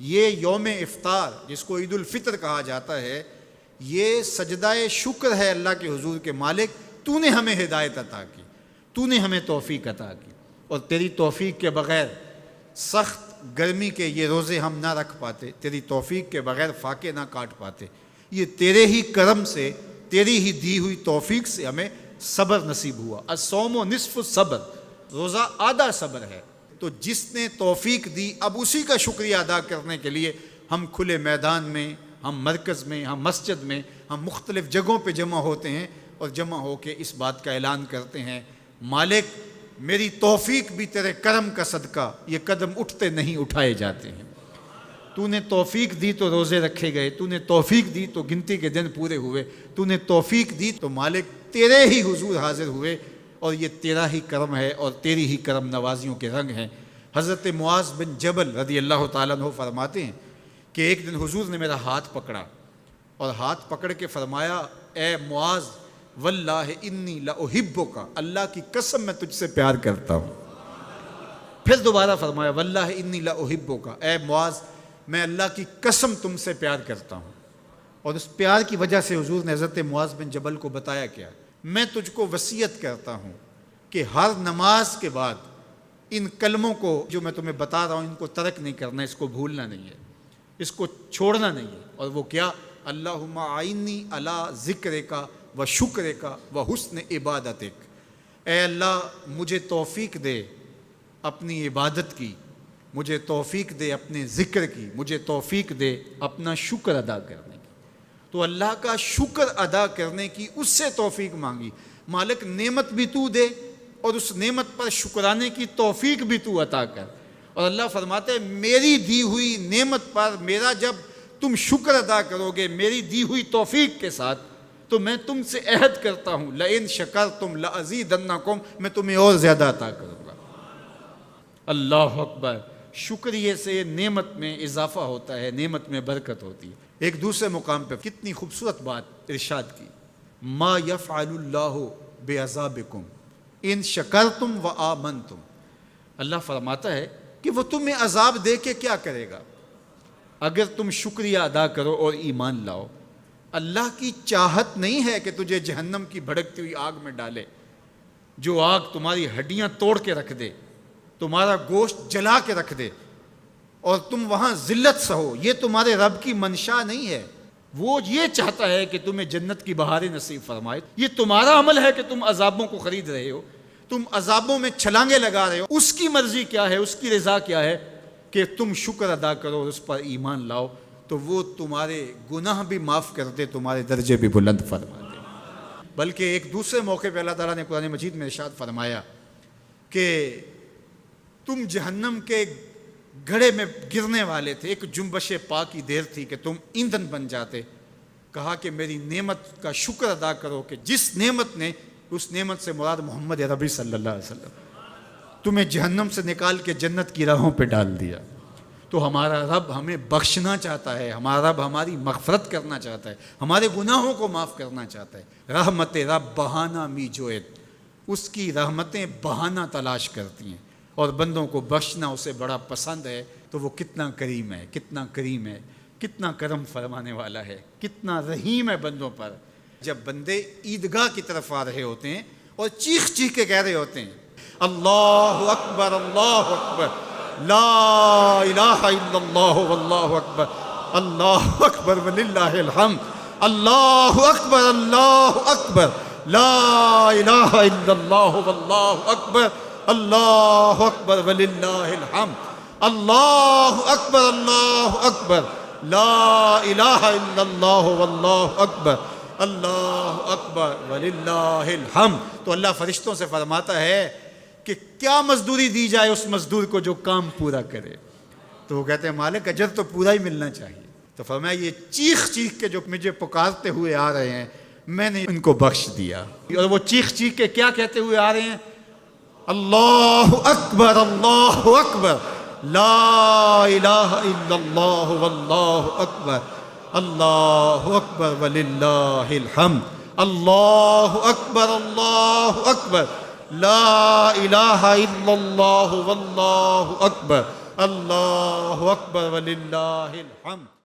یہ یوم افطار جس کو عید الفطر کہا جاتا ہے، یہ سجدہ شکر ہے اللہ کے حضور کے مالک تو نے ہمیں ہدایت عطا کی، تو نے ہمیں توفیق عطا کی، اور تیری توفیق کے بغیر سخت گرمی کے یہ روزے ہم نہ رکھ پاتے، تیری توفیق کے بغیر فاقے نہ کاٹ پاتے، یہ تیرے ہی کرم سے، تیری ہی دی ہوئی توفیق سے ہمیں صبر نصیب ہوا۔ الصوم نصف الصبر، روزہ آدھا صبر ہے۔ تو جس نے توفیق دی، اب اسی کا شکریہ ادا کرنے کے لیے ہم کھلے میدان میں، ہم مرکز میں، ہم مسجد میں، ہم مختلف جگہوں پہ جمع ہوتے ہیں اور جمع ہو کے اس بات کا اعلان کرتے ہیں، مالک میری توفیق بھی تیرے کرم کا صدقہ یہ قدم اٹھتے نہیں اٹھائے جاتے ہیں۔ تو نے توفیق دی تو روزے رکھے گئے، تو نے توفیق دی تو گنتی کے دن پورے ہوئے، تو نے توفیق دی تو مالک تیرے ہی حضور حاضر ہوئے، اور یہ تیرا ہی کرم ہے اور تیری ہی کرم نوازیوں کے رنگ ہیں۔ حضرت معاذ بن جبل رضی اللہ تعالیٰ عنہ فرماتے ہیں کہ ایک دن حضور نے میرا ہاتھ پکڑا اور ہاتھ پکڑ کے فرمایا، اے معاذ واللہ انی لاحبک، اللہ کی قسم میں تجھ سے پیار کرتا ہوں۔ پھر دوبارہ فرمایا، واللہ انی لاحبک، اے معاذ میں اللہ کی قسم تم سے پیار کرتا ہوں۔ اور اس پیار کی وجہ سے حضور نے حضرت معاذ بن جبل کو بتایا کیا، میں تجھ کو وصیت کرتا ہوں کہ ہر نماز کے بعد ان کلموں کو جو میں تمہیں بتا رہا ہوں ان کو ترک نہیں کرنا، اس کو بھولنا نہیں ہے، اس کو چھوڑنا نہیں ہے۔ اور وہ کیا؟ اللہم اعنی علی ذکرک و شکرک و حسن عبادتک، اے اللہ مجھے توفیق دے اپنی عبادت کی، مجھے توفیق دے اپنے ذکر کی، مجھے توفیق دے اپنا شکر ادا کرنے کی۔ تو اللہ کا شکر ادا کرنے کی اس سے توفیق مانگی، مالک نعمت بھی تو دے اور اس نعمت پر شکرانے کی توفیق بھی تو عطا کر۔ اور اللہ فرماتے ہیں میری دی ہوئی نعمت پر میرا جب تم شکر ادا کرو گے میری دی ہوئی توفیق کے ساتھ، تو میں تم سے عہد کرتا ہوں لئن شکرتم لازیدنکم، میں تمہیں اور زیادہ عطا کروں گا۔ اللہ اکبر، شکریہ سے نعمت میں اضافہ ہوتا ہے، نعمت میں برکت ہوتی ہے۔ ایک دوسرے مقام پہ کتنی خوبصورت بات ارشاد کی، ما یفعل اللہ بعذابکم ان شکرتم و آمنتم، اللہ فرماتا ہے کہ وہ تمہیں عذاب دے کے کیا کرے گا اگر تم شکریہ ادا کرو اور ایمان لاؤ۔ اللہ کی چاہت نہیں ہے کہ تجھے جہنم کی بھڑکتی ہوئی آگ میں ڈالے، جو آگ تمہاری ہڈیاں توڑ کے رکھ دے، تمہارا گوشت جلا کے رکھ دے اور تم وہاں ذلت سہو، یہ تمہارے رب کی منشا نہیں ہے۔ وہ یہ چاہتا ہے کہ تمہیں جنت کی بہاریں نصیب فرمائے۔ یہ تمہارا عمل ہے کہ تم عذابوں کو خرید رہے ہو، تم عذابوں میں چھلانگے لگا رہے ہو۔ اس کی مرضی کیا ہے، اس کی رضا کیا ہے کہ تم شکر ادا کرو اور اس پر ایمان لاؤ، تو وہ تمہارے گناہ بھی معاف کر دے، تمہارے درجے بھی بلند فرما دے۔ بلکہ ایک دوسرے موقع پہ اللہ تعالیٰ نے قرآن مجید میں ارشاد فرمایا کہ تم جہنم کے گھڑے میں گرنے والے تھے، ایک جنبش پا کی دیر تھی کہ تم ایندھن بن جاتے۔ کہا کہ میری نعمت کا شکر ادا کرو کہ جس نعمت نے، اس نعمت سے مراد محمد عربی صلی اللہ علیہ وسلم، تمہیں جہنم سے نکال کے جنت کی راہوں پہ ڈال دیا۔ تو ہمارا رب ہمیں بخشنا چاہتا ہے، ہمارا رب ہماری مغفرت کرنا چاہتا ہے، ہمارے گناہوں کو معاف کرنا چاہتا ہے۔ رحمت رب بہانہ می جوید، اس کی رحمتیں بہانہ تلاش کرتی ہیں اور بندوں کو بخشنا اسے بڑا پسند ہے۔ تو وہ کتنا کریم ہے، کتنا کریم ہے، کتنا کرم فرمانے والا ہے، کتنا رحیم ہے بندوں پر۔ جب بندے عیدگاہ کی طرف آ رہے ہوتے ہیں اور چیخ چیخ کے کہہ رہے ہوتے ہیں اللہ اکبر اللہ اکبر لا الہ الا اللہ واللہ اکبر اللہ اکبر وللہ الحمد اللہ اکبر لا الہ الا اللہ واللہ اکبر اللہ اکبر وللہ الحمد اللہ اکبر لا الہ الا اللہ واللہ اکبر اللہ اکبر وللہ الحمد۔ تو اللہ فرشتوں سے فرماتا ہے کہ کیا مزدوری دی جائے اس مزدور کو جو کام پورا کرے؟ تو وہ کہتے ہیں مالک اجر تو پورا ہی ملنا چاہیے۔ تو فرمایا یہ چیخ چیخ کے جو مجھے پکارتے ہوئے آ رہے ہیں میں نے ان کو بخش دیا۔ اور وہ چیخ چیخ کے کیا کہتے ہوئے آ رہے ہیں؟ اللہ اکبر لا الہ الا اللہ واللہ اکبر اللہ اکبر وللہ الحمد اللہ اکبر لا الہ الا اللہ واللہ اکبر اللہ اکبر وللہ الحمد.